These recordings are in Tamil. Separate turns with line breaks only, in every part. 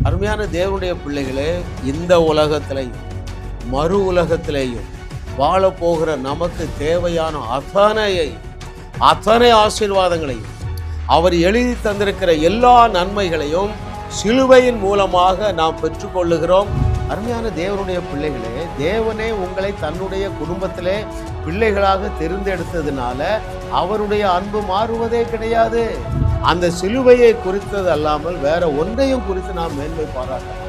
அருமையான தேவனுடைய பிள்ளைகளே, இந்த உலகத்திலையும் மறு உலகத்திலேயும் வாழப்போகிற நமக்கு தேவையான அத்தனை ஆசீர்வாதங்களையும் அவர் எழுதி தந்திருக்கிற எல்லா நன்மைகளையும் சிலுவையின் மூலமாக நாம் பெற்றுக்கொள்ளுகிறோம். அருமையான தேவனுடைய பிள்ளைகளே, தேவனே உங்களை தன்னுடைய குடும்பத்திலே பிள்ளைகளாக தெரிந்தெடுத்ததுனால அவருடைய அன்பு மாறுவதே கிடையாது. அந்த சிலுவையை குறித்தது அல்லாமல் வேற ஒன்றையும் குறித்து நாம் மேன்மை பாராட்டலாம்.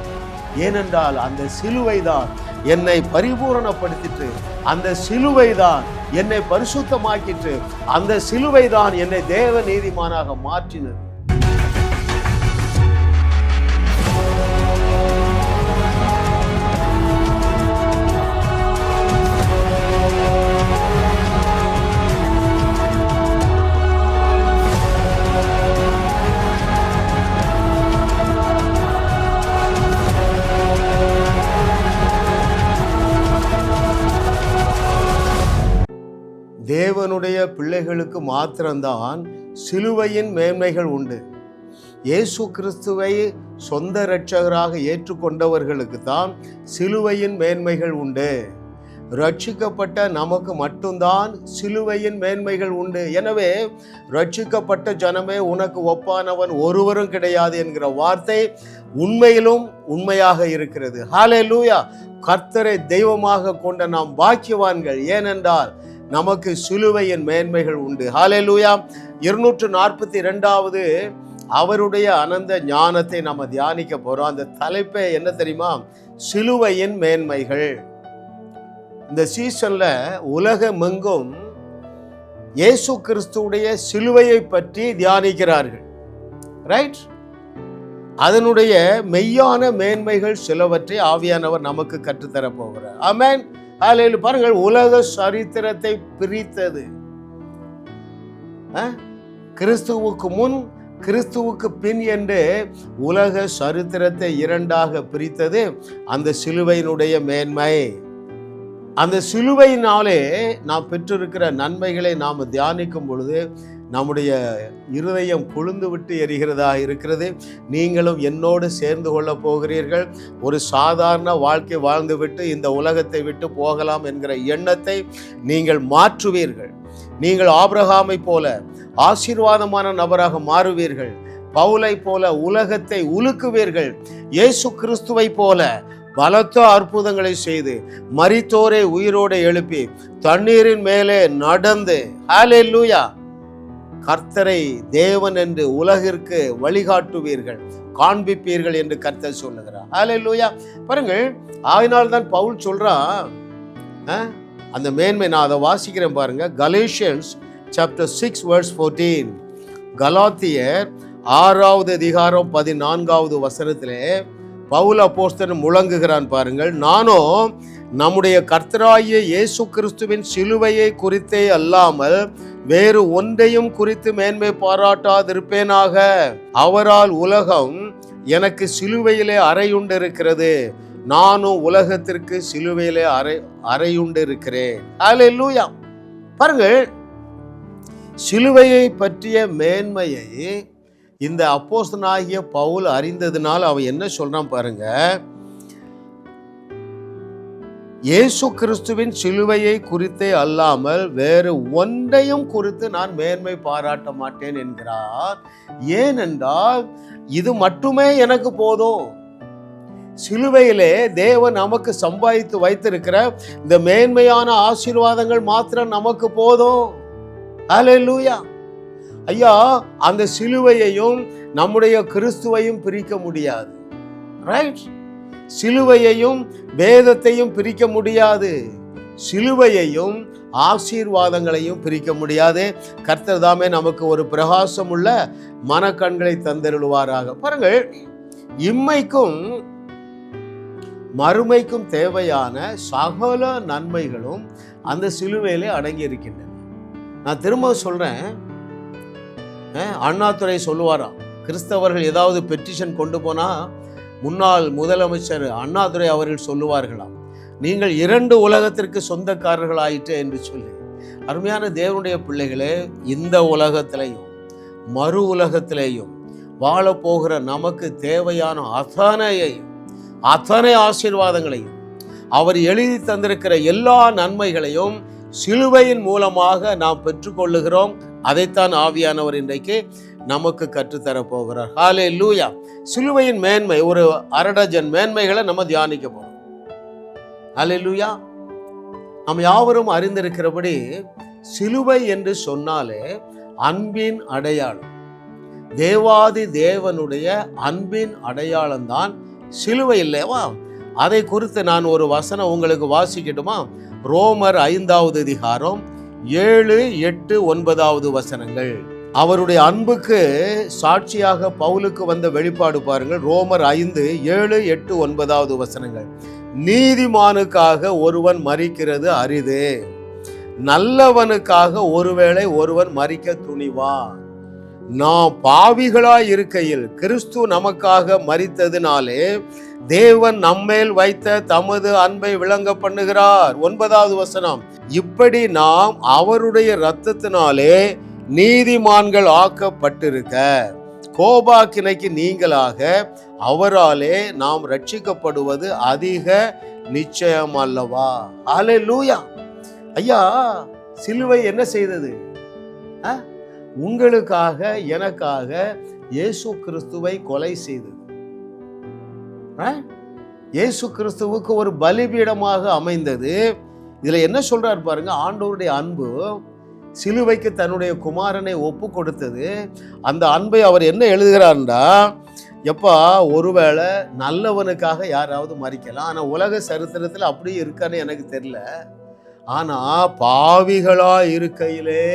ஏனென்றால் அந்த சிலுவை தான் என்னை பரிபூரணப்படுத்திட்டு, அந்த சிலுவை தான் என்னை பரிசுத்தமாக்கிட்டு, அந்த சிலுவை தான் என்னை தேவ நீதிமானாக மாற்றினது. தேவனுடைய பிள்ளைகளுக்கு மாத்திரம்தான் சிலுவையின் மேன்மைகள் உண்டு. இயேசு கிறிஸ்துவை சொந்த இரட்சகராக ஏற்றுக்கொண்டவர்களுக்கு தான் சிலுவையின் மேன்மைகள் உண்டு. ரட்சிக்கப்பட்ட நமக்கு மட்டும்தான் சிலுவையின் மேன்மைகள் உண்டு. எனவே ரட்சிக்கப்பட்ட ஜனமே உனக்கு ஒப்பானவன் ஒருவரும் கிடையாது என்கிற வார்த்தை உண்மையிலும் உண்மையாக இருக்கிறது. ஹல்லேலூயா! கர்த்தரை தெய்வமாக கொண்ட நாம் பாக்கியவான்கள். ஏனென்றால் நமக்கு சிலுவையின் மேன்மைகள் உண்டு. ஹல்லேலூயா! 242வது அவருடைய அனந்த ஞானத்தை நம்ம தியானிக்க போறோம். அந்த தலைப்பே என்ன தெரியுமா? சிலுவையின் மேன்மைகள். இந்த சீசன்ல உலகமெங்கும் இயேசு கிறிஸ்துவுடைய சிலுவையை பற்றி தியானிக்கிறார்கள். ரைட்? அதனுடைய மெய்யான மேன்மைகள் சிலவற்றை ஆவியானவர் நமக்கு கற்றுத்தர போகிறார். ஆமென். ஹல்லேலூயா! பாருங்கள், உலக சரித்திரத்தை பிரித்தது கிறிஸ்துவுக்கு முன் கிறிஸ்துவுக்கு பின் என்று உலக சரித்திரத்தை இரண்டாக பிரித்தது அந்த சிலுவையினுடைய மேன்மை. அந்த சிலுவையினாலே நாம் பெற்றிருக்கிற நன்மைகளை நாம் தியானிக்கும் பொழுது நம்முடைய இருதயம் கொழுந்து விட்டு எரிகிறதா இருக்கிறது. நீங்களும் என்னோடு சேர்ந்து கொள்ள போகிறீர்கள். ஒரு சாதாரண வாழ்க்கை வாழ்ந்துவிட்டு இந்த உலகத்தை விட்டு போகலாம் என்கிற எண்ணத்தை நீங்கள் மாற்றுவீர்கள். நீங்கள் ஆபிரகாமை போல ஆசீர்வாதமான நபராக மாறுவீர்கள். பவுலை போல உலகத்தை உலுக்குவீர்கள். இயேசு கிறிஸ்துவை போல பலத்த அற்புதங்களை செய்து மரித்தோரை உயிரோடு எழுப்பி தண்ணீரின் மேலே நடந்து ஹல்லேலூயா கர்த்தரை தேவன் என்று உலகிற்கு வழிகாட்டுவீர்கள், காண்பிப்பீர்கள் என்று கர்த்தர் சொல்லுகிறார். ஹல்லேலூயா! பாருங்கள், அதனால்தான் பவுல் சொல்றான் அந்த மேன்மை. நான் அதை வாசிக்கிறேன் பாருங்க. Galatians chapter 6 verse 14. கலாத்தியர் 6வது அதிகாரம் 14வது வசனத்திலே பவுல் அப்போஸ்தலன் முழங்குகிறான் பாருங்கள். நானோ நம்முடைய கர்த்தராகிய இயேசு கிறிஸ்துவின் சிலுவையை குறித்தே அல்லாமல் வேறு ஒன்றையும் குறித்து மேன்மை பாராட்டாதிருப்பேனாக. அவரால் உலகம் எனக்கு சிலுவையிலே அறையுண்டிருக்கிறது, நானும் உலகத்திற்கு சிலுவையிலே அறையுண்டிருக்கிறேன். ஹல்லேலூயா! பாருங்கள், சிலுவையை பற்றிய மேன்மையை இந்த அப்போஸ்தலனாகிய பவுல் அறிந்ததினால் அவன் என்ன சொல்றான் பாருங்க. இயேசு கிறிஸ்துவின் சிலுவையை குறித்தே அல்லாமல் வேறு ஒன்றையும் குறித்து நான் மேன்மை பாராட்ட மாட்டேன் என்கிறார். ஏனென்றால் இது மட்டுமே எனக்கு போதும். சிலுவையிலே தேவன் நமக்கு சம்பாதித்து வைத்திருக்கிற இந்த மேன்மையான ஆசீர்வாதங்கள் மாத்திரம் நமக்கு போதும். ஹல்லேலூயா! ஐயா, அந்த சிலுவையையும் நம்முடைய கிறிஸ்துவையும் பிரிக்க முடியாது. ரைட்? சிலுவையையும் வேதத்தையும் பிரிக்க முடியாது. சிலுவையையும் ஆசீர்வாதங்களையும் பிரிக்க முடியாது. கர்த்தர் தாமே நமக்கு ஒரு பிரகாசம் உள்ள மனக்கண்களை தந்தருளுவாராக. பாருங்கள், இம்மைக்கும் மறுமைக்கும் தேவையான சகல நன்மைகளும் அந்த சிலுவையிலே அடங்கி இருக்கின்றன. நான் திரும்ப சொல்றேன், அண்ணாதுரை சொல்லுவாராம், கிறிஸ்தவர்கள் ஏதாவது பெட்டிஷன் கொண்டு போனா முன்னாள் முதலமைச்சர் அண்ணாதுரை அவர்கள் சொல்லுவார்களாம், நீங்கள் 2 உலகத்திற்கு சொந்தக்காரர்கள் ஆயிற்று என்று சொல்லி. அருமையான தேவனுடைய பிள்ளைகளே, இந்த உலகத்திலையும் மறு உலகத்திலேயும் வாழப்போகிற நமக்கு தேவையான அத்தனை ஆசீர்வாதங்களையும் அவர் எழுதி தந்திருக்கிற எல்லா நன்மைகளையும் சிலுவையின் மூலமாக நாம் பெற்றுக்கொள்ளுகிறோம். அதைத்தான் ஆவியானவர் இன்றைக்கு நமக்கு கற்றுத்தர போகிறார். ஹல்லேலூயா. சிலுவையின் மேன்மை, ஒரு 1/2 டஜன் மேன்மைகளை நம்ம தியானிக்க போறோம். ஹல்லேலூயா. நாம் யாவரும் அறிந்திருக்கிறபடி சிலுவை என்று சொன்னாலே அன்பின் அடையாளம். தேவாதி தேவனுடைய அன்பின் அடையாளம் தான் சிலுவை இல்லையா? அதை குறித்து நான் ஒரு வசனம் உங்களுக்கு வாசிக்கட்டுமா? ரோமர் 5வது அதிகாரம் 7, 8, 9 வசனங்கள். அவருடைய அன்புக்கு சாட்சியாக பவுலுக்கு வந்த வெளிப்பாடு பாருங்கள். ரோமர் 5, 7, 8, 9 வசனங்கள். நீதிமானுக்காக ஒருவன் மரிக்கிறது அரிது, நல்லவனுக்காக ஒருவேளை ஒருவன் மரிக்க துணிவான். நாம் பாவிகளாய் இருக்கையில் கிறிஸ்து நமக்காக மரித்ததினாலே தேவன் நம்மேல் வைத்த தமது அன்பை விளங்க பண்ணுகிறார். 9வது வசனம். இப்படி நாம் அவருடைய இரத்தத்தினாலே நீதிமான்கள் ஆக்கப்பட்டிருக்க கோபாக்கினைக்கு நீங்களாக அவராலே நாம் ரட்சிக்கப்படுவது அதிக நிச்சயம் அல்லவா? ஹல்லேலூயா. ஐயா, சிலுவை என்ன செய்தது? உங்களுக்காக எனக்காக இயேசு கிறிஸ்துவை கொலை செய்தது. இயேசு கிறிஸ்துவுக்கு ஒரு பலிபீடமாக அமைந்தது. இதுல என்ன சொல்றாரு பாருங்க, ஆண்டவருடைய அன்பு சிலுவைக்கு தன்னுடைய குமாரனை ஒப்பு கொடுத்தது. அந்த அன்பை அவர் என்ன எழுதுகிறார்டா, எப்பா ஒருவேளை நல்லவனுக்காக யாராவது மரிக்கலாம், ஆனா உலக சரித்திரத்தில் அப்படியே இருக்கான்னு எனக்கு தெரியல. ஆனா பாவிகளா இருக்கையிலே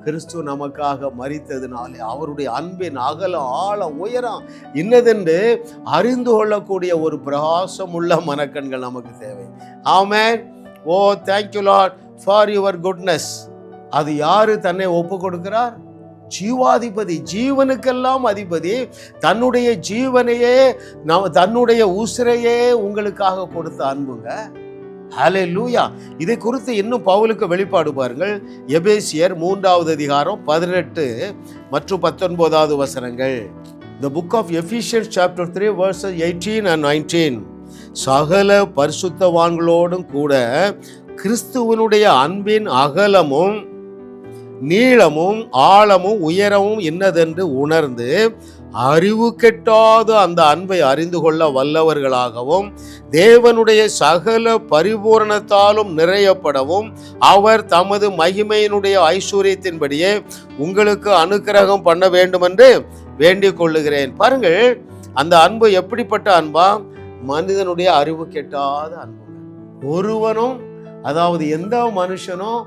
கிறிஸ்து நமக்காக மரித்ததினாலே அவருடைய அன்பின் அகலம் ஆழம் உயரம் இன்னதென்று அறிந்து கொள்ளக்கூடிய ஒரு பிரகாசம் உள்ள மனக்கண்கள் நமக்கு தேவை. Amen. Oh thank you lord for your goodness. அது யாரு தன்னை ஒப்பு கொடுக்கிறார்? ஜீவாதிபதி, ஜீவனுக்கெல்லாம் அதிபதி, தன்னுடைய ஜீவனையே தன்னுடைய உசிரையே உங்களுக்காக கொடுத்த அன்புங்க. ஹல்லேலூயா. இதை குறித்து இன்னும் பவுலுக்கு வெளிப்பாடு பாருங்கள். எபேசியர் 3வது அதிகாரம் 18 மற்றும் 19 வசனங்கள். The book of Ephesians chapter 3 verses 18 and 19. சகல பரிசுத்தவான்களோடும் கூட கிறிஸ்துவனுடைய அன்பின் அகலமும் நீளமும் ஆழமும் உயரமும் என்னதென்று உணர்ந்து அறிவு கெட்டாத அந்த அன்பை அறிந்து கொள்ள வல்லவர்களாகவும் தேவனுடைய சகல பரிபூரணத்தாலும் நிறையப்படவும் அவர் தமது மகிமையினுடைய ஐஸ்வர்யத்தின்படியே உங்களுக்கு அனுக்கிரகம் பண்ண வேண்டும் என்று வேண்டிக் கொள்ளுகிறேன். பாருங்கள், அந்த அன்பு எப்படிப்பட்ட அன்பா? மனிதனுடைய அறிவு கெட்டாத அன்பு. ஒருவனும், அதாவது எந்த மனுஷனும்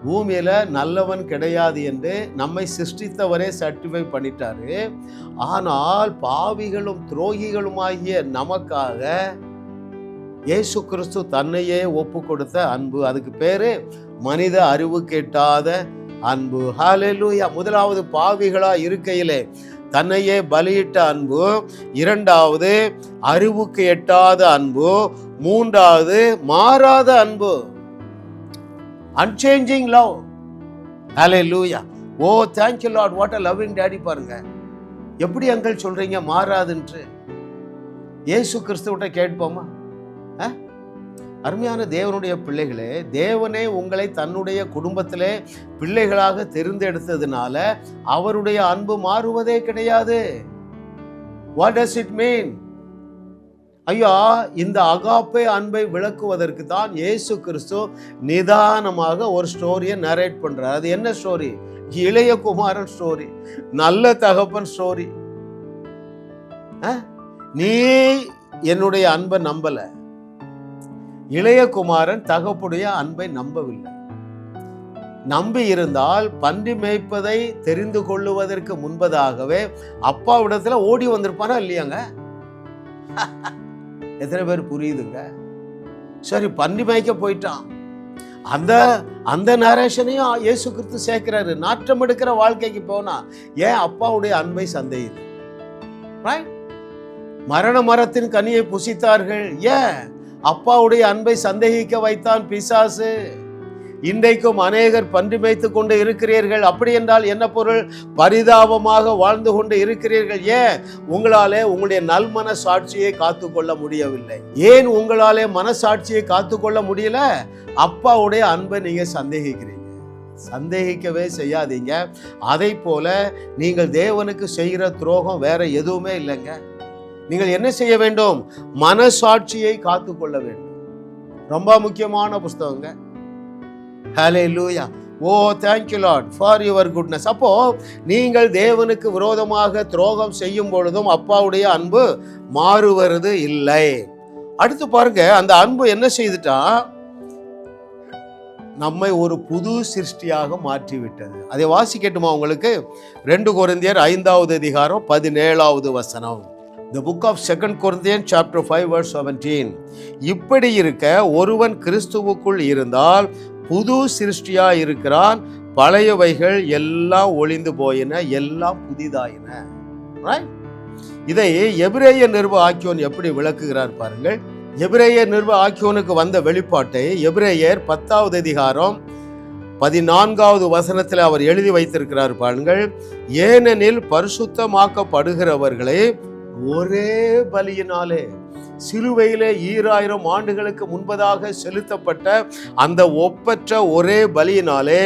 பூமியில நல்லவன் கிடையாது என்று நம்மை சிருஷ்டித்தவரே சர்டிஃபை பண்ணிட்டாரு. ஆனால் பாவிகளும் துரோகிகளுமாகிய நமக்காக இயேசு கிறிஸ்து தன்னையே ஒப்பு கொடுத்த அன்பு, அதுக்கு பேரு மனித அறிவு கெட்டாத அன்பு. ஹல்லேலூயா. முதலாவது பாவிகளா இருக்கையிலே தன்னையே பலியிட்ட அன்பு, இரண்டாவது அறிவுக்கு எட்டாத அன்பு, மூன்றாவது மாறாத அன்பு, unchanging love. Hallelujah. Oh thank you Lord, what a loving daddy. பாருங்க, எப்படி அங்கிள் சொல்றீங்க மாறாதுன்று? இயேசு கிறிஸ்துவிட்ட கேட்போமா? அருமையான தேவனுடைய பிள்ளைகளே, தேவனே உங்களை தன்னுடைய குடும்பத்திலே பிள்ளைகளாக தெரிந்தெடுத்ததுனால அவருடைய அன்பு மாறுவதே கிடையாது. What does it mean? ஐயா, இந்த அகாப்பே அன்பை விளக்குவதற்கு தான் இயேசு கிறிஸ்து நிதானமாக ஒரு ஸ்டோரியை நரேட் பண்றார். அது என்ன ஸ்டோரி? இளைய குமாரன் ஸ்டோரி, நல்ல தகப்பன் ஸ்டோரி. நீ என்னுடைய அன்பை நம்பல, இளைய குமாரன் தகப்புடைய அன்பை நம்பவில்லை. நம்பி இருந்தால் பன்றி மேய்ப்பதை தெரிந்து கொள்ளுவதற்கு முன்பதாகவே அப்பாவிடத்துல ஓடி வந்திருப்பானா இல்லையாங்க? எத்தனை பேர் புரியுதுங்க? சரி, பன்றி மேய்க்க போயிட்டான். அந்த நரேஷனையும் இயேசு கிறிஸ்து சேர்க்கிறாரு. நாற்றம் எடுக்கிற வாழ்க்கைக்கு போனா ஏன் அப்பாவுடைய அன்பை சந்தேகிது? மரண மரத்தின் கனியை புசித்தார்கள், ஏன் அப்பாவுடைய அன்பை சந்தேகிக்க வைத்தான் பிசாசு. இன்றைக்கும் அநேகர் பன்றி மேய்த்து கொண்டு இருக்கிறீர்கள். அப்படி என்றால் என்ன பொருள்? பரிதாபமாக வாழ்ந்து கொண்டு இருக்கிறீர்கள். ஏன்? உங்களாலே உங்களுடைய நல்மன சாட்சியை காத்துக்கொள்ள முடியவில்லை. ஏன் உங்களாலே மனசாட்சியை காத்துக்கொள்ள முடியல? அப்பாவுடைய அன்பை நீங்க சந்தேகிக்கிறீங்க. சந்தேகிக்கவே செய்யாதீங்க. அதை போல நீங்கள் தேவனுக்கு செய்கிற துரோகம் வேற எதுவுமே இல்லைங்க. நீங்கள் என்ன செய்ய வேண்டும்? மனசாட்சியை காத்துக்கொள்ள வேண்டும். ரொம்ப முக்கியமான புஸ்தகங்க. Hallelujah. Oh thank you lord for your goodness. அப்போ நீங்கள் தேவனுக்கு விரோதமாக துரோகம் செய்யும் பொழுதும் அப்பாவுடைய அன்பு மாறுவது இல்லை. அடுத்து பாருங்க, அந்த அன்பு என்ன செய்துட்டா? நம்மை ஒரு புது சிருஷ்டியாக மாற்றிவிட்டது. அதை வாசிக்கட்டுமா உங்களுக்கு? 2 கொரிந்தியர் 5வது அதிகாரம் 17வது வசனம். The book of 2 Corinthians chapter 5 verse 17. இப்படி இருக்க ஒருவன் கிறிஸ்துவுக்குள் இருந்தால் புது சிருஷ்டியா இருக்கிறான், பழையவைகள் எல்லாம் ஒளிந்து போயின, எல்லாம் புதிதாயின. இதை எபிரேய நிருப ஆக்கியோன் எப்படி விளக்குகிறார் பாருங்கள். எபிரேய நிருப ஆக்கியோனுக்கு வந்த வெளிப்பாட்டை எபிரேயர் 10வது அதிகாரம் 14வது வசனத்தில் அவர் எழுதி வைத்திருக்கிறார் பாருங்கள். ஏனெனில் பரிசுத்தமாக்கப்படுகிறவர்களே ஒரே பலியினாலே, சிலுவையிலே 2000 ஆண்டுகளுக்கு முன்பதாக செலுத்தப்பட்ட அந்த ஒப்பற்ற ஒரே பலியினாலே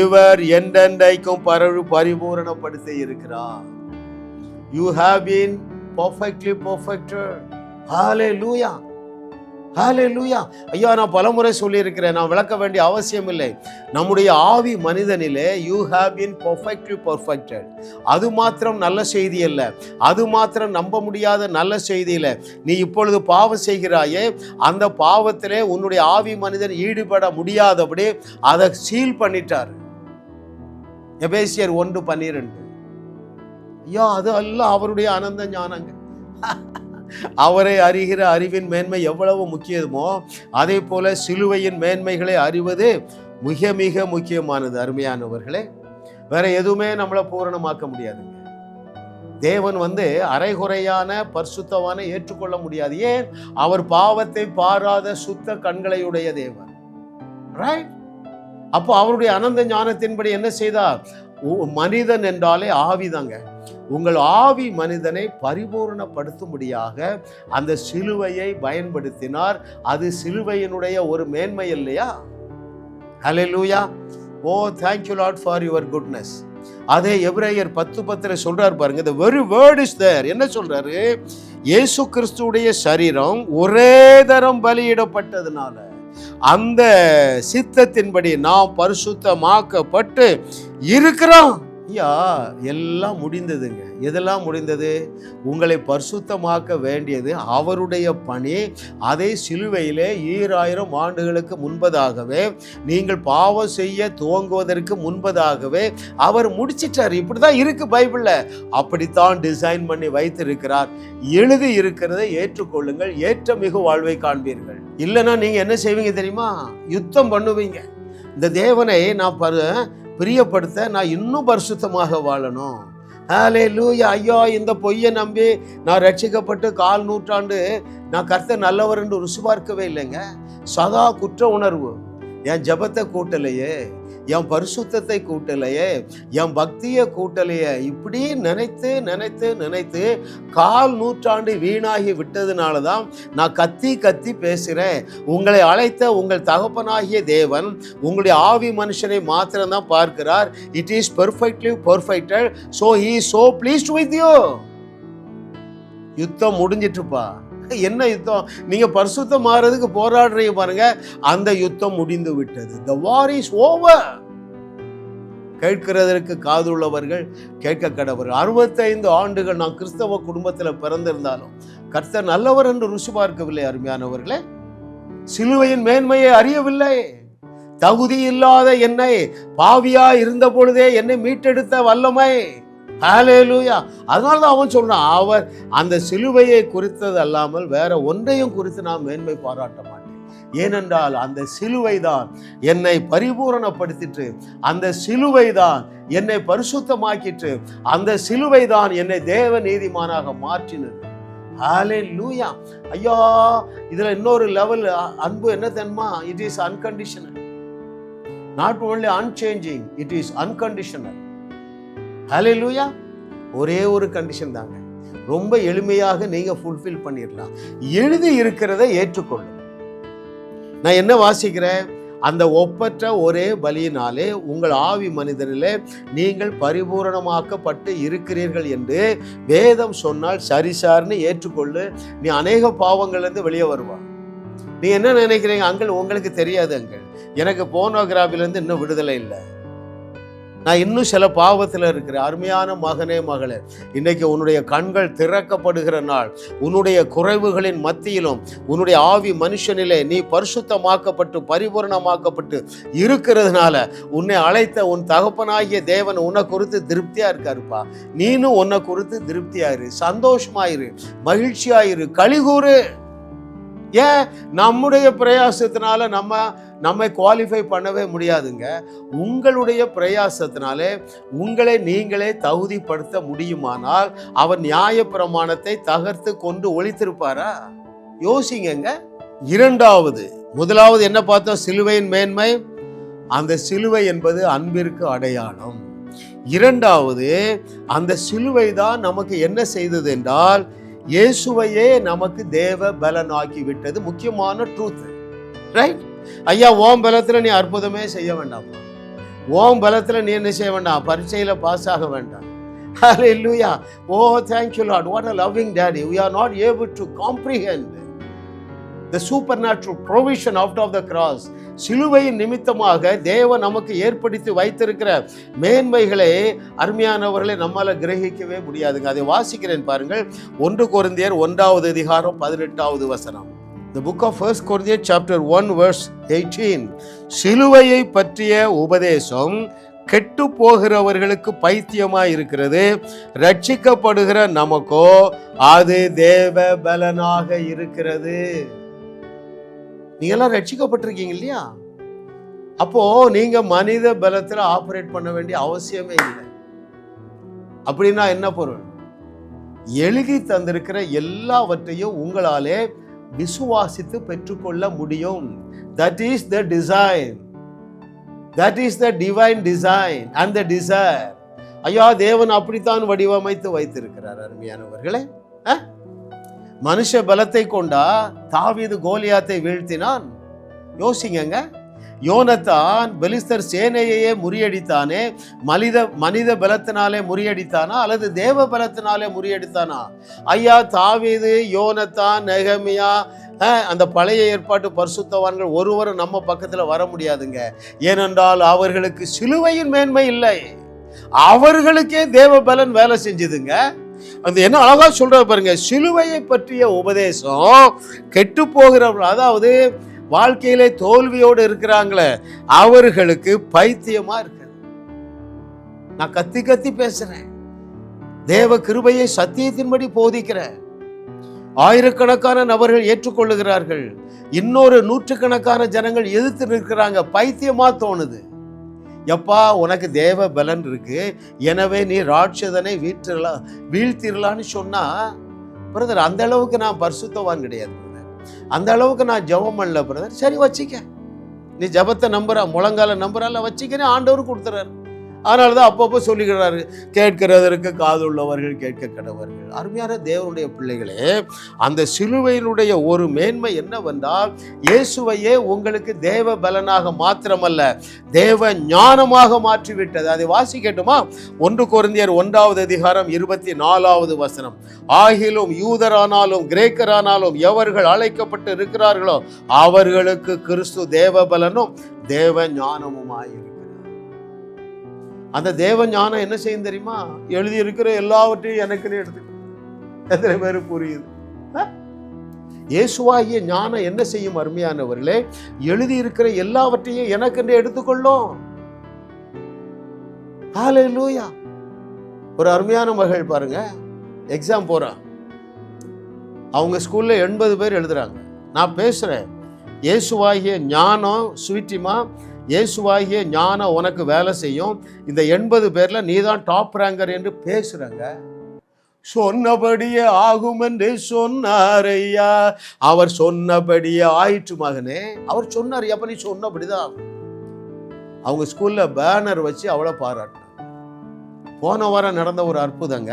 இவர் என்றென்றைக்கும் பரிபூரணப்படுத்தி இருக்கிறார். You have been perfectly perfected. Hallelujah. ஹல்லேலூயா. ஐயா, நான் பலமுறை சொல்லியிருக்கிறேன், நான் விளக்க வேண்டிய அவசியம் இல்லை. நம்முடைய ஆவி மனிதனிலே you have been perfectly perfected. அது மாத்திரம் நல்ல செய்தி அல்ல, அது மாத்திரம் நம்ப முடியாத நல்ல செய்தி இல்லை. நீ இப்பொழுது பாவம் செய்கிறாயே, அந்த பாவத்திலே உன்னுடைய ஆவி மனிதன் ஈடுபட முடியாதபடி அதை சீல் பண்ணிட்டார். எபேசியர் 1:12. ஐயா, அது அல்ல அவருடைய அனந்த ஞானங்க. அவரை அறிகிற அறிவின் மேன்மை எவ்வளவு முக்கியமோ அதே போல சிலுவையின் மேன்மைகளை அறிவது மிக மிக முக்கியமானது. அருமையானவர்களே, வேற எதுவுமே நம்மளை பூரணமாக்க முடியாதுங்க. தேவன் அரைகுறையான பரிசுத்தவானை ஏற்றுக்கொள்ள முடியாது. ஏன்? அவர் பாவத்தை பாராத சுத்த கண்களையுடைய தேவன். ரைட்? அப்போ அவருடைய அனந்த ஞானத்தின்படி என்ன செய்தார்? மனிதன் என்றாலே ஆவிதாங்க. உங்கள் ஆவி மனிதனை பரிபூரணப்படுத்தும்படியாக அந்த சிலுவையை பயன்படுத்தினார். அது சிலுவையினுடைய ஒரு மேன்மை இல்லையா? Hallelujah. Oh thank you lord for your goodness. அதே எபிரேயர் 10:10 சொல்றார் பாருங்க. the very word is there. என்ன சொல்றாரு? இயேசு கிறிஸ்துவுடைய சரீரம் ஒரே தரம் பலியிடப்பட்டதுனால அந்த சித்தத்தின்படி நாம் பரிசுத்தமாக்கப்பட்டு இருக்கிறோம். ஐயா, எல்லாம் முடிந்ததுங்க. எதெல்லாம் முடிந்தது? உங்களை பரிசுத்தமாக்க வேண்டியது அவருடைய பணி. அதை சிலுவையிலே 2000 ஆண்டுகளுக்கு முன்பதாகவே, நீங்கள் பாவம் செய்ய துவங்குவதற்கு முன்பதாகவே அவர் முடிச்சிட்டார். இப்படிதான் இருக்கு பைபிள்ல. அப்படித்தான் டிசைன் பண்ணி வைத்திருக்கிறார். எழுதி இருக்கிறதை ஏற்றுக்கொள்ளுங்கள், ஏற்ற மிகு வாழ்வை காண்பீர்கள். இல்லைன்னா நீங்க என்ன செய்வீங்க தெரியுமா? யுத்தம் பண்ணுவீங்க. இந்த தேவனை நான் பிரியப்படுத்த நான் இன்னும் பரிசுத்தமாக வாழணும். ஹல்லேலூயா. ஐயா, இந்த பொய்யை நம்பி நான் ரட்சிக்கப்பட்டு 1/4 நூற்றாண்டு நான் கர்த்தர் நல்லவர் என்று ருசி பார்க்கவே இல்லைங்க. சதா குற்ற உணர்வு. என் ஜபத்தை கூட்டலையே, என் பரிசுத்தத்தை கூட்டலையே, என் பக்தியை கூட்டலையே, இப்படி நினைத்து நினைத்து நினைத்து 1/4 நூற்றாண்டு வீணாகி விட்டதுனால தான் நான் கத்தி கத்தி பேசுகிறேன். உங்களை அழைத்த உங்கள் தகப்பனாகிய தேவன் உங்களுடைய ஆவி மனுஷனை மாத்திரம்தான் பார்க்கிறார். It is perfectly perfected, so he is so pleased with you. யுத்தம் முடிஞ்சிட்டுப்பா. என்ன யுத்தம்? நீங்க பரிசுத்தம் மாறதுக்கு போராடுறீங்க பாருங்க, அந்த யுத்தம் முடிந்து விட்டது. The war is over. கேட்கிறதற்கு காதுள்ளவர்கள் கேட்க கடவர்கள். 65 ஆண்டுகள் நான் கிறிஸ்தவ குடும்பத்தில் பிறந்திருந்தாலும் கர்த்தர் நல்லவர் என்று ருசி பார்க்கவில்லை. அருமையானவர்களே, சிலுவையின் மேன்மையை அறியவில்லை. தகுதி இல்லாத என்னை, பாவியா இருந்த பொழுதே என்னை மீட்டெடுத்த வல்லமை. ஹல்லேலூயா. அதனால்தான் அவன் சொல்றான், அவர் அந்த சிலுவையை குறித்தது அல்லாமல் வேற ஒன்றையும் குறித்து நான் மேன்மை பாராட்ட மாட்டேன். ஏனென்றால் அந்த சிலுவை தான் என்னை பரிபூரணப்படுத்திட்டு, அந்த சிலுவை தான் என்னை பரிசுத்தமாக்கிட்டு, அந்த சிலுவை தான் என்னை தேவ நீதிமானாக மாற்றினது. ஹல்லேலூயா. ஐயா, இதுல இன்னொரு லெவல் அன்பு என்ன தெரியுமா? It is unconditional. Not only unchanging, it is unconditional. Hallelujah. ஒரே ஒரு கண்டிஷன் தாங்க, ரொம்ப எளிமையாக நீங்க ஃபுல்ஃபில் பண்ணிடலாம். எழுதி இருக்கிறத ஏற்றுக்கொள்ளும். நான் என்ன வாசிக்கிறேன்? அந்த ஒப்பற்ற ஒரே பலியினாலே உங்கள் ஆவி மனிதனிலே நீங்கள் பரிபூரணமாக்கப்பட்டு இருக்கிறீர்கள் என்று வேதம் சொன்னால் சரிசார்னு ஏற்றுக்கொள்ளு. நீ அநேக பாவங்கள்லேருந்து வெளியே வருவா. நீ என்ன நினைக்கிறீங்க? அங்கிள் உங்களுக்கு தெரியாது அங்கிள், எனக்கு போனோகிராஃபிலேருந்து இன்னும் விடுதலை இல்லை, நான் இன்னும் சில பாவத்தில் இருக்கிறேன். அருமையான மகனே மகளே, இன்னைக்கு உன்னுடைய கண்கள் திறக்கப்படுகிற நாள். உன்னுடைய குறைவுகளின் மத்தியிலும் உன்னுடைய ஆவி மனுஷனிலே நீ பரிசுத்தமாக்கப்பட்டு பரிபூரணமாக்கப்பட்டு இருக்கிறதுனால உன்னை அழைத்த உன் தகப்பனாகிய தேவன் உன்னை குறித்து திருப்தியா இருக்காருப்பா. நீனும் உன்னை குறித்து திருப்தியாயிரு, சந்தோஷமாயிரு, மகிழ்ச்சியாயிரு, களிகூறு. ஏன்? நம்முடைய பிரயாசத்தினால நம்மை குவாலிஃபை பண்ணவே முடியாதுங்க. உங்களுடைய பிரயாசத்தினாலே உங்களை நீங்களே தகுதிப்படுத்த முடியுமானால் அவர் நியாயப்பிரமாணத்தை தகர்த்து கொண்டு ஒழித்திருப்பாரா? யோசிங்க. முதலாவது என்ன பார்த்தோம்? சிலுவையின் மேன்மை. அந்த சிலுவை என்பது அன்பிற்கு அடையாளம். இரண்டாவது, அந்த சிலுவை தான் நமக்கு என்ன செய்தது என்றால் இயேசுவையே நமக்கு தேவ பலனாக்கி விட்டது. முக்கியமான ட்ரூத், ரைட்? ஐயா, ஓம் பலத்துல நீ அற்புதமே செய்ய வேண்டாம், ஓம் பலத்துல நீ என்ன செய்ய வேண்டாம், பரீட்சையில பாஸ் ஆக வேண்டாம். ஹல்லேலூயா. Oh, thank you Lord, what a loving daddy. We are not able to comprehend the supernatural provision out of the cross. சிலுவையின் நிமித்தமாக தேவன் நமக்கு ஏற்படுத்தி வைத்திருக்கிற மேன்மைகளை அருமையானவர்களை நம்மால கிரகிக்கவே முடியாதுங்க. அதை வாசிக்கிறேன் பாருங்கள். 1 கொரிந்தியர் 1வது அதிகாரம் 18வது வசனம். The book of 1 Corinthians chapter 1 verse 18. சிலுவையை பற்றிய உபதேசம் கெட்டு போகிறவர்களுக்கு பைத்தியமாய் இருக்கிறது, ரட்சிக்கப்படுகிற நமக்கோ அது தேவ பலனாக இருக்கிறது. நீங்க எல்லாம் ரட்சிக்கப்பட்டிருக்கீங்க இல்லையா? அப்போ நீங்க மனித பலத்துல ஆபரேட் பண்ண வேண்டிய அவசியமே இல்லை. அப்படின்னா என்ன பொருள்? எழுதி தந்திருக்கிற எல்லாவற்றையும் உங்களாலே விசுவாசித்து பெற்றுக்கொள்ள முடியும். That is the design. That is the divine design and the desire. ஐயா, தேவன் அப்படித்தான் வடிவமைத்து வைத்திருக்கிறார். அருமையானவர்களே, மனுஷ பலத்தை கொண்டா தாவீது கோலியாத்தை வீழ்த்தினான். யோசிங்க. யோனத்தான் பெலிஸ்தர் சேனையையே முறியடித்தானே, மனித பலத்தினாலே முறியடித்தானா அல்லது தேவ பலத்தினாலே முறியடித்தானா? ஐயா, தாவீது, யோனத்தான், நெகமியா, அந்த பழைய ஏற்பாட்டு பரிசுத்தவான்கள் ஒருவரும் நம்ம பக்கத்துல வர முடியாதுங்க. ஏனென்றால் அவர்களுக்கு சிலுவையின் மேன்மை இல்லை, அவர்களுக்கே தேவ பலன் வேலை செஞ்சதுங்க. அந்த என்ன அழகா சொல்ற பாருங்க, சிலுவையை பற்றிய உபதேசம் கெட்டு போகிறவர்கள், அதாவது வாழ்க்கையிலே தோல்வியோடு இருக்கிறாங்களே, அவர்களுக்கு பைத்தியமா இருக்கு. நான் கத்தி கத்தி பேசுறேன், தேவ கிருபையை சத்தியத்தின்படி போதிக்கிறேன். ஆயிரக்கணக்கான நபர்கள் ஏற்றுக்கொள்ளுகிறார்கள், இன்னொரு நூற்றுக்கணக்கான ஜனங்கள் எதிர்த்து நிற்கிறாங்க. பைத்தியமா தோணுது. எப்பா, உனக்கு தேவ பலன் இருக்கு, எனவே நீ ராட்சதனை வீழ்த்திடலான்னு சொன்னா, பிரதர் அந்த அளவுக்கு நான் பரிசுத்தவான் கிடையாது பிரதர், அந்த அளவுக்கு நான் ஜெபம் பண்ணல பிரதர். சரி வச்சிக்க, நீ ஜெபத்தை நம்புற, முழங்கால நம்புறால வச்சிக்கன்னு ஆண்டவர் கொடுத்துறாரு. அதனால தான் அப்பப்போ சொல்லிக்கிறாரு, கேட்கிறதற்கு காதுள்ளவர்கள் கேட்க கடவர்கள். அருமையான தேவனுடைய பிள்ளைகளே, அந்த சிலுவையினுடைய ஒரு மேன்மை என்னவென்றால் இயேசுவையே உங்களுக்கு தேவ பலனாக மாத்திரமல்ல தேவ ஞானமாக மாற்றிவிட்டது. அதை வாசிக்கட்டுமா? 1 கொரிந்தியர் 1வது அதிகாரம் 24வது வசனம். ஆகிலும் யூதரானாலும் கிரேக்கரானாலும் எவர்கள் அழைக்கப்பட்டு இருக்கிறார்களோ அவர்களுக்கு கிறிஸ்து தேவ பலனும் தேவ ஞானமுமாயிருக்கிறார். அந்த தேவ ஞானம் என்ன செய்யும் தெரியுமா? எழுதி இருக்கிற எல்லாவற்றையும் எனக்குன்னு எடுத்துக்கணும். எத்தனை பேரு புரியுது? இயேசுவாகிய ஞானம் என்ன செய்யும் அருமையானவர்களே? எழுதி இருக்கிற எல்லாவற்றையும் எனக்கென்று எடுத்துக்கொள்ளும். ஹல்லேலூயா. ஒரு அருமையான மகள் பாருங்க, எக்ஸாம் போறான், அவங்க ஸ்கூல்ல 80 பேர் எழுதுறாங்க. நான் பேசுறேன், இயேசுவாகிய ஞானம் ஸ்வீட்டிமா, இயேசுவாகிய ஞானம் உனக்கு வேலை செய்யும், இந்த 80 பேர்ல நீதான் டாப் ரேங்கர் என்று பேசுறாங்க. சொன்னபடியே ஆகும் என்று சொன்னார் ஐயா. அவர் சொன்னபடியே ஆயிற்று மகனே. அவர் சொன்னார், அப்ப நீ சொன்னபடிதான். அவங்க ஸ்கூலில் பேனர் வச்சு அவளை பாராட்டினாங்க. போன வாரம் நடந்த ஒரு அற்புதங்க.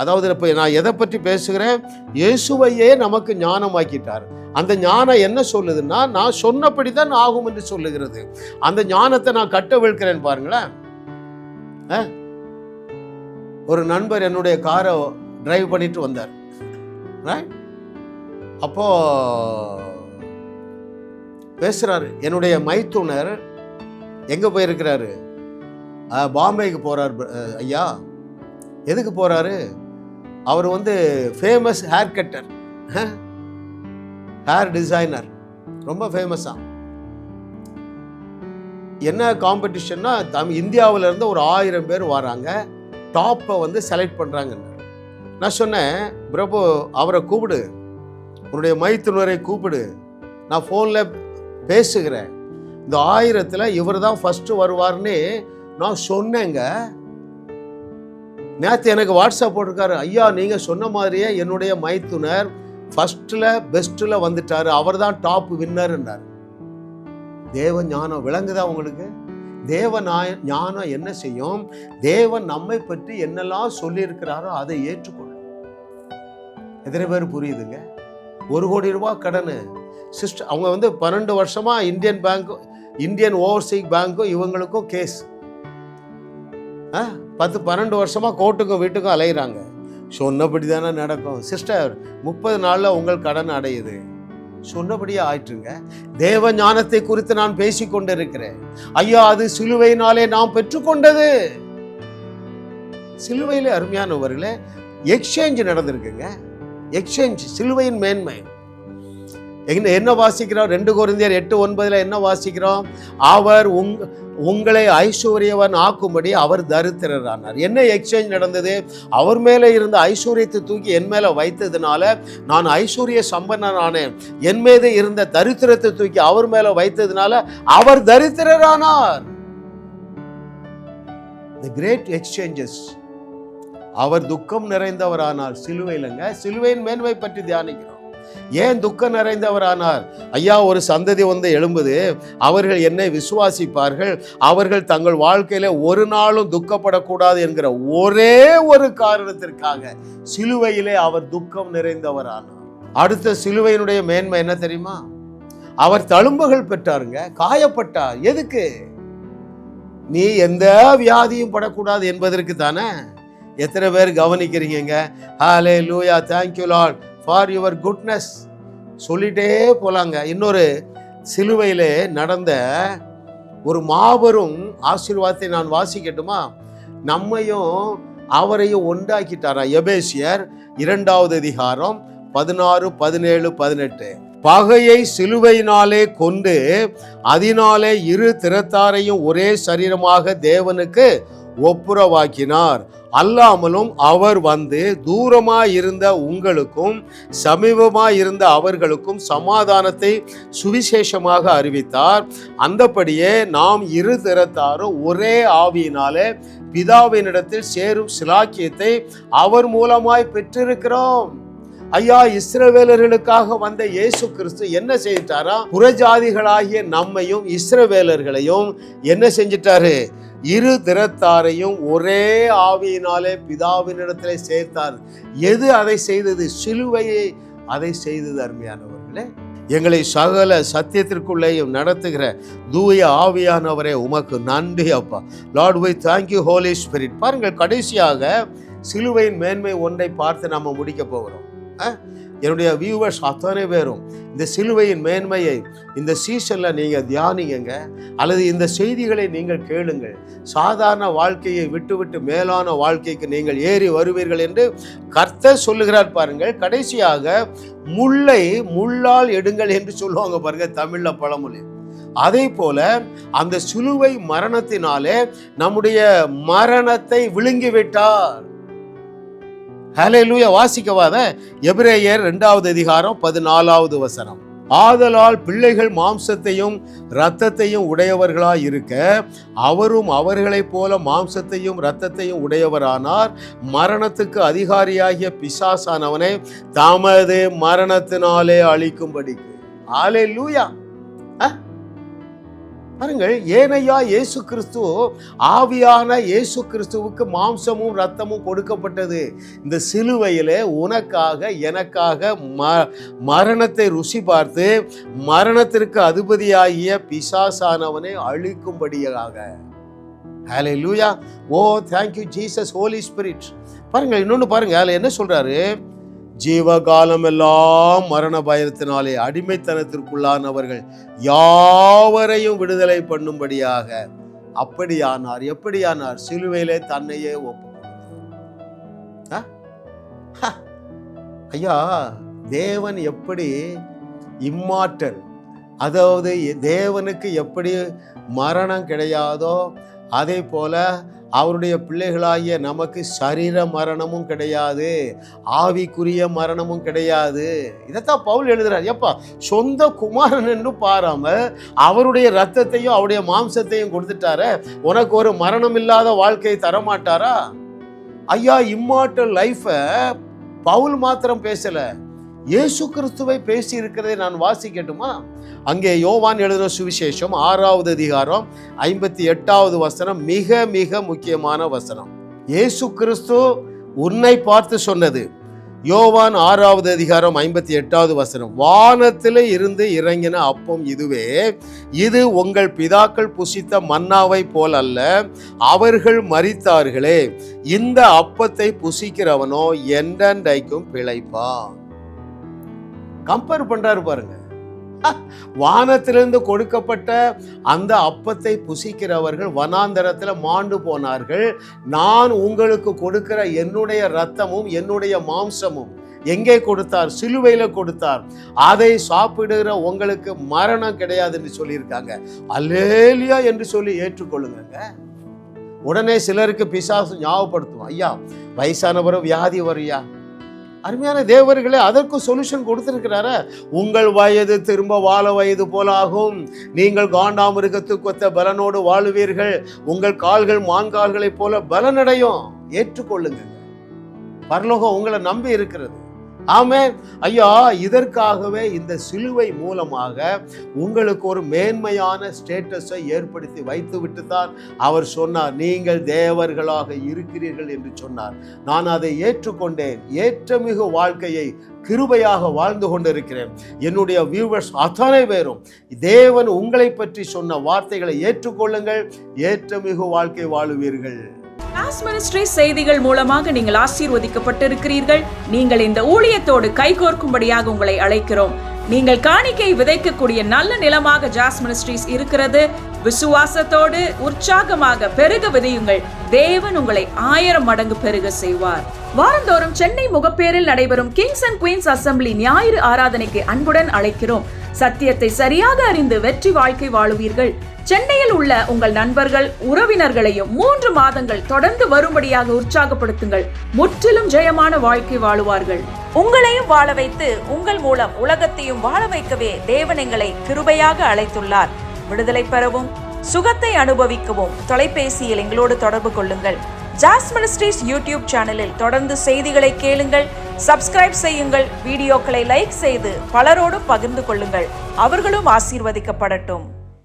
அதாவது இப்போ நான் எதை பற்றி பேசுகிறேன்? இயேசுவையே நமக்கு ஞானமாக்கிட்டார். அந்த ஞானம் என்ன சொல்லுதுன்னா, நான் சொன்னபடி தான் ஆகும் என்று சொல்லுகிறது. அந்த ஞானத்தை நான் கட்டவிழ்க்கிறேன் பாருங்களேன். ஒரு நண்பர் என்னுடைய காரை டிரைவ் பண்ணிட்டு வந்தார். அப்போ பேசுறாரு, என்னுடைய மைத்துனர் எங்க போயிருக்கிறாரு? பாம்பேக்கு போறாரு. ஐயா, எதுக்கு போறாரு? அவர் famous hair cutter, hair designer, ரொம்ப ஃபேமஸா. என்ன காம்படிஷன்னா, இந்தியாவில இருந்து ஒரு 1000 பேர் வராங்க, டாப்பை செலக்ட் பண்றாங்க. நான் சொன்னேன், பிரபு அவரை கூப்பிடு, உன்னுடைய மைத்துனரை கூப்பிடு, நான் ஃபோனில் பேசுகிறேன், இந்த 1000ல் இவர் தான் ஃபர்ஸ்ட் வருவார்னு நான் சொன்னேங்க. நேற்று எனக்கு வாட்ஸ்அப் போட்டிருக்காரு, ஐயா நீங்கள் சொன்ன மாதிரியே என்னுடைய மைத்துனர் ஃபர்ஸ்ட்ல பெஸ்ட்ல வந்துட்டாரு, அவர் தான் டாப் வின்னர்ன்றார். தேவ ஞானம் விளங்குதா உங்களுக்கு? தேவ ஞானம் என்ன செய்யும்? தேவன் நம்மை பற்றி என்னெல்லாம் சொல்லி இருக்கிறாரோ அதை ஏற்றுக்கொள்ளும். எத்தனை பேர் புரியுதுங்க? 1 கோடி ரூபாய் கடன் சிஸ்டர், அவங்க 12 வருஷமா இந்தியன் பேங்க், இந்தியன் ஓவர்சீஸ் பேங்க்கும் இவங்களுக்கும் கேஸ். 10-12 வருஷமா கோர்ட்டுக்கும் வீட்டுக்கும் அலைகிறாங்க. சொன்னபடி தானே நடக்கும் சிஸ்டர். 30 நாளில் உங்கள் கடன் அடையுது. சொன்னபடியே ஆயிட்டுங்க. தேவ ஞானத்தை குறித்து நான் பேசிக்கொண்டிருக்கிறேன். ஐயா, அது சிலுவையினாலே நாம் பெற்றுக்கொண்டது. சிலுவையிலே அருமையானவர்களே எக்ஸ்சேஞ்ச் நடந்திருக்குங்க. எக்ஸ்சேஞ்ச், சிலுவையின் மேன்மை. என்ன வாசிக்கிறோம்? 2 கொரிந்தியர் 8:9 என்ன வாசிக்கிறோம்? அவர் உங்களை ஐஸ்வர்யவன் ஆக்கும்படி அவர் தரித்திரரானார். என்ன எக்ஸ்சேஞ்ச் நடந்தது? அவர் மேலே இருந்த ஐஸ்வர்யத்தை தூக்கி என் மேலே வைத்ததுனால நான் ஐஸ்வர்ய சம்பன்னனானேன். என் மீது இருந்த தரித்திரத்தை தூக்கி அவர் மேலே வைத்ததுனால அவர் தரித்திரரானார். The great exchanges. அவர் துக்கம் நிறைந்தவரானார் சிலுவையிலங்க. சிலுவையின் மேன்மை பற்றி தியானிக்கிறோம். ஏன் துக்கம் நிறைந்தவரானார்? ஐயா, ஒரு சந்ததி எழும்புது, அவர்கள் என்னை விசுவாசிப்பார்கள், அவர்கள் தங்கள் வாழ்க்கையில ஒரு நாளும் துக்கப்படக்கூடாது என்கிற ஒரே ஒரு காரணத்திற்காக சிலுவையிலே அவர் துக்கம் நிறைந்தவரானார். அடுத்த சிலுவையினுடைய மேன்மை என்ன தெரியுமா? அவர் தழும்புகள் பெற்றாருங்க, காயப்பட்டார். எதுக்கு? நீ எந்த வியாதியும் படக்கூடாது என்பதற்கு தானே. எத்தனை பேர் கவனிக்கிறீங்க? ஹல்லேலூயா, thank you Lord for your goodness சொல்லிட்டே போலாங்க. இன்னொரு சிலுவையிலே நடந்த ஒரு மாபெரும் ஆசீர்வாதத்தை நான் வாசிக்கட்டுமா? நம்மையும் அவரையும் ஒன்றாக்கிட்டாரா. எபேசியர் 2வது அதிகாரம் 16, 17, 18. பகையை சிலுவையினாலே கொண்டு அதனாலே இரு திறத்தாரையும் ஒரே சரீரமாக தேவனுக்கு ஒப்புரவாக்கினார். அல்லாமலும் அவர் தூரமாயிருந்த உங்களுக்கும் சமீபமாயிருந்த அவர்களுக்கும் சமாதானத்தை சுவிசேஷமாக அறிவித்தார். அந்தபடியே நாம் இரு திறத்தாரும் ஒரே ஆவியினாலே பிதாவினிடத்தில் சேரும் சிலாக்கியத்தை அவர் மூலமாய் பெற்றிருக்கிறோம். ஐயா, இஸ்ரவேலர்களுக்காக வந்த இயேசு கிறிஸ்து என்ன செய்தாரா? புறஜாதிகளாகிய நம்மையும் இஸ்ரவேலர்களையும் என்ன செஞ்சிட்டாரு? இரு திறத்தாரையும் ஒரே ஆவியினாலே பிதாவினிடத்திலே சேர்த்தார். எது அதை செய்தது? சிலுவையை அதை செய்தது. அருமையானவர்களே, எங்களை சகல சத்தியத்திற்குள்ளேயும் நடத்துகிற தூய ஆவியானவரே, உமக்கு நன்றி அப்பா. Lord, we thank you Holy Spirit. பாருங்கள், கடைசியாக சிலுவையின் மேன்மை ஒன்றை பார்த்து நாம முடிக்க போகிறோம். என்னுடைய வியூவர்ஸ் அத்தனை பேரும் இந்த சிலுவையின் மேன்மையை இந்த சீசனில் நீங்கள் தியானிங்க, அல்லது இந்த செய்திகளை நீங்கள் கேளுங்கள். சாதாரண வாழ்க்கையை விட்டுவிட்டு மேலான வாழ்க்கைக்கு நீங்கள் ஏறி வருவீர்கள் என்று கர்த்தர் சொல்லுகிறார். பாருங்கள், கடைசியாக முள்ளை முள்ளால் எடுங்கள் என்று சொல்லுவாங்க பாருங்க, தமிழ்ல பழமொழி. அதே போல அந்த சிலுவை மரணத்தினாலே நம்முடைய மரணத்தை விழுங்கிவிட்டார். ஹல்லேலூயா. வாசிக்கவாத எபிரேயர் 2வது அதிகாரம் 14வது வசனம். ஆதலால் பிள்ளைகள் மாம்சத்தையும் இரத்தத்தையும் உடையவர்களாய் இருக்க அவரும் அவர்களைப் போல மாம்சத்தையும் இரத்தத்தையும் உடையவரானார். மரணத்துக்கு அதிகாரியாகிய பிசாசானவனை தமது மரணத்தினாலே அழிக்கும்படிக்கு. ஹல்லேலூயா. பாருங்கள், ஏனையா இயேசு கிறிஸ்து, ஆவியான இயேசு கிறிஸ்துவுக்கு மாம்சமும் இரத்தமும் கொடுக்கப்பட்டது இந்த சிலுவையிலே உனக்காக எனக்காக மரணத்தை ருசி பார்த்து மரணத்திற்கு அதிபதியாகிய பிசாசானவனை அழிக்கும்படியாக. ஹல்லேலூயா. ஓ thank you Jesus, Holy Spirit. பாருங்க, இன்னொன்று பாருங்க, அதில் என்ன சொல்றாரு? ஜீவகாலம் எல்லாம் மரண பயத்தினாலே அடிமைத்தனத்திற்குள்ளானவர்கள் யாவரையும் விடுதலை பண்ணும்படியாக. அப்படியானார். எப்படியானார்? சிலுவையிலே தன்னையே ஒப்புக்கொண்டார். ஐயா, தேவன் எப்படி இம்மார்டல், அதாவது தேவனுக்கு எப்படி மரணம் கிடையாதோ அதே போல அவருடைய பிள்ளைகளாகிய நமக்கு சரீர மரணமும் கிடையாது, ஆவிக்குரிய மரணமும் கிடையாது. இதைத்தான் பவுல் எழுதுறார். எப்பா, சொந்த குமாரன் என்று பாராம அவருடைய ரத்தத்தையும் அவருடைய மாம்சத்தையும் கொடுத்துட்டார, உனக்கு ஒரு மரணம் இல்லாத வாழ்க்கையை தரமாட்டாரா? ஐயா, இம்மார்டல் லைஃபை பவுல் மாத்திரம் பேசல, இயேசு கிறிஸ்துவை பேசி இருக்கிறதை நான் வாசிக்கட்டுமா? அங்கே யோவான் எழுதின சுவிசேஷம் 6வது அதிகாரம் 58வது வசனம் மிக மிக முக்கியமான வசனம். இயேசு கிறிஸ்து உன்னை பார்த்து சொன்னது. யோவான் 6வது அதிகாரம் 58வது வசனம், வானத்திலே இருந்து இறங்கின அப்பம் இதுவே, இது உங்கள் பிதாக்கள் புசித்த மன்னாவை போல் அல்ல, அவர்கள் மரித்தார்களே, இந்த அப்பத்தை புசிக்கிறவனோ என்றென்றைக்கும் பிழைப்பான். கம்பேர் பண்றாரு பாருங்க. வானத்திலிருந்து கொடுக்கப்பட்ட அந்த அப்பத்தை புசிக்கிறவர்கள் வனாந்தரத்தில் மாண்டு போனார்கள். நான் உங்களுக்கு கொடுக்கிற என்னுடைய இரத்தமும் என்னுடைய மாம்சமும் எங்கே கொடுத்தார்? சிலுவையில கொடுத்தார். அதை சாப்பிடுகிற உங்களுக்கு மரணம் கிடையாது என்று சொல்லியிருக்காங்க. அல்லேலியா என்று சொல்லி ஏற்றுக்கொள்ளுங்க. உடனே சிலருக்கு பிசாசு ஞாபகப்படுத்தும், ஐயா வயசானவரும் வியாதி வரையா. அருமையான தேவர்களே, அதற்கு சொல்யூஷன் கொடுத்திருக்கிறார. உங்கள் வயது திரும்ப வாழ வயது போல ஆகும், நீங்கள் காண்டாமிருகத்துக்கு ஒத்த பலனோடு வாழுவீர்கள், உங்கள் கால்கள் மான்கால்களைப் போல பலனடையும். ஏற்றுக்கொள்ளுங்க, பரலோகம் உங்களை நம்பி இருக்கிறது. ஆமென். ஐயா, இதற்காகவே இந்த சிலுவை மூலமாக உங்களுக்கு ஒரு மேன்மையான ஸ்டேட்டஸை ஏற்படுத்தி வைத்து விட்டு தான் அவர் சொன்னார், நீங்கள் தேவர்களாக இருக்கிறீர்கள் என்று சொன்னார். நான் அதை ஏற்றுக்கொண்டேன். ஏற்றமிகு வாழ்க்கையை கிருபையாக வாழ்ந்து கொண்டிருக்கிறேன். என்னுடைய வியூவர்ஸ் அத்தனை பேரும் தேவன் உங்களை பற்றி சொன்ன வார்த்தைகளை ஏற்றுக்கொள்ளுங்கள், ஏற்றமிகு வாழ்க்கை வாழுவீர்கள்.
ஜாஸ் மினிஸ்ட்ரிஸ் செய்திகள் மூலமாக நீங்கள் ஆசீர்வதிக்கப்பட்டிருக்கிறீர்கள். நீங்கள் இந்த ஊழியத்தோடு கைகோர்க்கும்படியாக உங்களை அழைக்கிறோம். நீங்கள் காணிக்கை விதைக்கக்கூடிய நல்ல நிலமாக ஜாஸ் மினிஸ்ட்ரிஸ் இருக்கிறது. விசுவாசத்தோடு உற்சாகமாக பெருக விதையுங்கள். தேவன் உங்களை 1000 மடங்கு பெருக செய்வார். வாரந்தோறும் சென்னை முகப்பேரில் நடைபெறும் கிங்ஸ் அண்ட் குயின்ஸ் அசெம்பிளி ஞாயிறு ஆராதனைக்கு அன்புடன் அழைக்கிறோம். சத்தியத்தை சரியாக அறிந்து வெற்றி வாழ்க்கை வாழுவீர்கள். சென்னையில் உள்ள உங்கள் நண்பர்கள் உறவினர்களையும் 3 மாதங்கள் தொடர்ந்து வரும்படியாக உற்சாகப்படுத்துங்கள். முற்றிலும் ஜெயமான வாழ்க்கை வாழுவார்கள். உங்களையும் வாழ வைத்து உங்கள் மூலம் உலகத்தையும் வாழ வைக்கவே தேவன் எங்களை கிருபையாக அழைத்துள்ளார். விடுதலை பெறவும் சுகத்தை அனுபவிக்கவும் தொலைபேசியில் எங்களோடு தொடர்பு கொள்ளுங்கள். ஜாஸ் மினிஸ்ட்ரிஸ் யூடியூப் சேனலில் தொடர்ந்து செய்திகளை கேளுங்கள். சப்ஸ்கிரைப் செய்யுங்கள். வீடியோக்களை லைக் செய்து பலரோடு பகிர்ந்து கொள்ளுங்கள். அவர்களும் ஆசீர்வதிக்கப்படட்டும்.